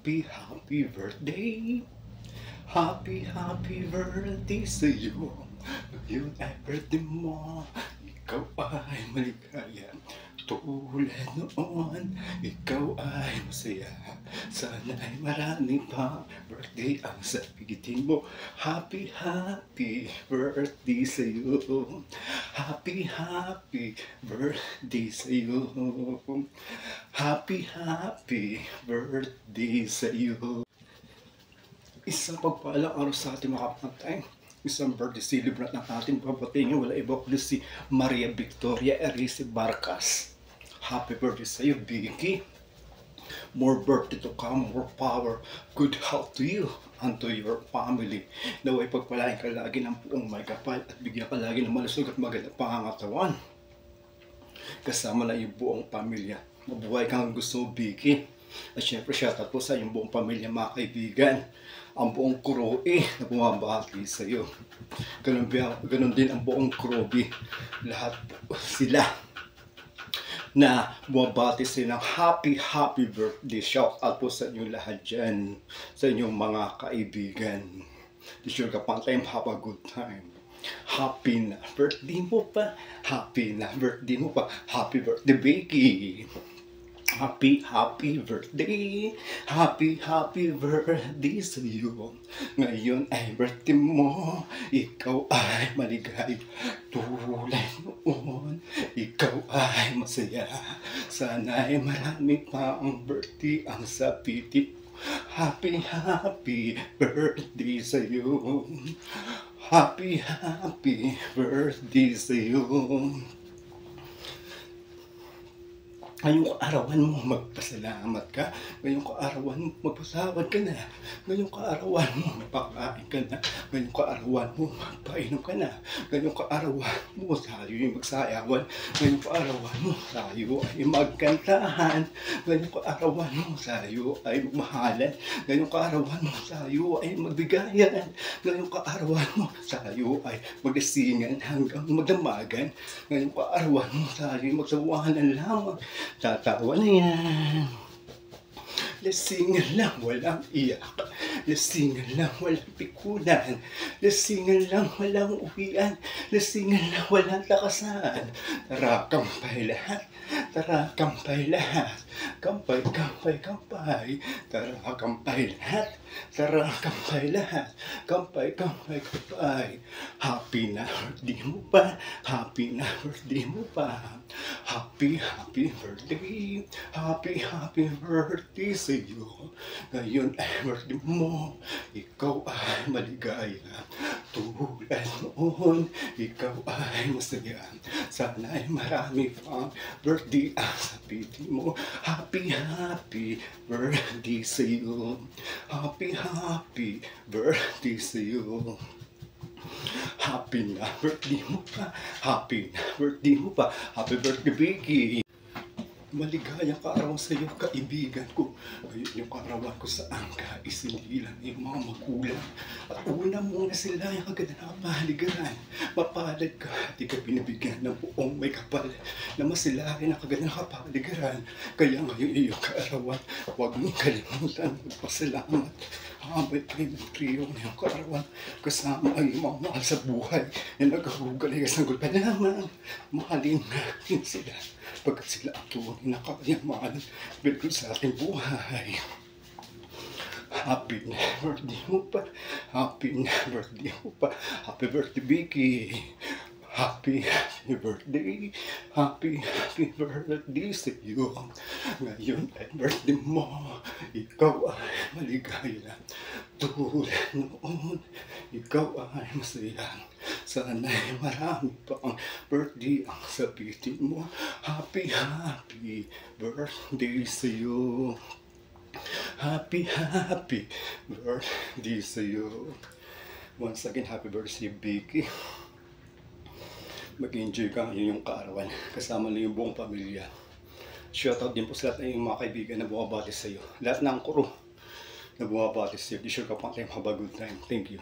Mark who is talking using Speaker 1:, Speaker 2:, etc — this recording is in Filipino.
Speaker 1: happy birthday. Happy birthday sa'yo. Ngayon ay birthday mo. Ikaw ay maligaya. Tulad noon, ikaw ay masaya. Sana ay marami pa birthday ang sabitin mo. Happy birthday sa'yo. Happy birthday sa'yo. Happy birthday sa'yo. Isang pagpalang araw sa ating mga kapatay. Isang birthday celebrant ng ating papatingin. Wala iba kundi si Maria Victoria Erice Barcas. Happy birthday sa iyo, Vicky. More birthday to come, more power, good health to you and to your family. Naway pagpalain ka lagi ng buong may kapal at bigyan ka lagi ng malusog at magandang pangangatawan. Kasama na yung buong pamilya. Mabuhay kang gusto mo, Vicky. At syempre shoutout po sa iyong buong pamilya, mga kaibigan. Ang buong Kuroe na bumabati sa iyo. Ganun din ang buong Kurobi. Lahat sila na bumabati sila ng happy birthday. Shoutout po sa inyong lahat dyan. Sa inyong mga kaibigan. Sure ka pang time, have a good time. Happy na birthday mo pa. Happy na birthday mo pa. Happy birthday, Vicky. Happy birthday. Happy birthday sa iyo. Ngayon ay birthday mo. Ikaw ay maligaya. Tulad noon, ikaw ay masaya. Sana ay marami pa ang birthday ang sabitin. Happy birthday sa iyo. Happy birthday sa iyo. Ngayong kaarawan mo, magpasalamat ka. Ngayong kaarawan mo, magpasawad ka na. Ngayong kaarawan mo, magpakain ka na. Ngayong kaarawan mo, magpainom ka na. Ngayong kaarawan mo, tayo ay magsayawan. Ngayong kaarawan mo, tayo ay magkantahan. Ngayong kaarawan mo, tayo ay magmahalan. Ngayong kaarawan mo, tayo ay magbigayan. Ngayong kaarawan mo, tayo ay maglasingan hanggang magdamagan. Ngayong kaarawan mo, tayo ay magsawanan lamang. Tatawa na yan. Lasingan lang, walang iyak. Lasingan lang, walang pikulan. Lasingan lang, walang uwian. Lasingan lang, walang takasan. Tara, kampay lahat. Tara, kampay lahat. Kampay. Tara, kampay lahat. Tara, kampay lahat. Kampay. Happy na birthday mo pa. Happy na birthday mo pa. Happy birthday. Happy birthday sa iyo. Ngayon ay birthday mo. Ikaw ay maligaya. Tulad noon, ikaw ay masaya. Sana ay marami pang birthday ang sabitin mo. Happy birthday sa iyo. Happy birthday sa iyo. Happy na birthday mo pa. Happy na birthday mo pa. Happy birthday, Vicky. Maligayang kaarawan sa iyo, kaibigan ko. Ngayon yung kaarawan ko saan ka isinilang yung mga magulang. At una muna sila yung kaganda ng kapaligiran. Mapalad ka at ikaw binibigyan ng buong may kapal na masilahin ang kaganda ng kapaligiran. Kaya ngayon iyong kaarawan, huwag mong kalimutan magpasalamat. Habay kayo ng trio ngayong kaarawan kasama ang mga mahal sa buhay na naghahugalay sa gulpa naman. Mahalin natin sila pagkat sila ang tunay na kayaman bilog sa ating buhay. Happy birthday mo pa. Happy birthday mo pa. Happy birthday, Vicky. Happy birthday. Happy birthday sa iyo. Ngayon ay birthday mo. Ikaw ay maligaya. Tulad noon, ikaw ay masaya. Sana ay marami pa ang birthday ang sabitin mo. Happy birthday sa iyo. Happy birthday sa iyo. Once again, happy birthday, Vicky. Mag-enjoy ka ngayon yung kaarawan. Kasama na yung buong pamilya. Shoutout din po sa lahat ng mga kaibigan na bumabati sa iyo. Lahat ng kuro na bumabati sa iyo. Di sure ka pang time, have a good time. Thank you.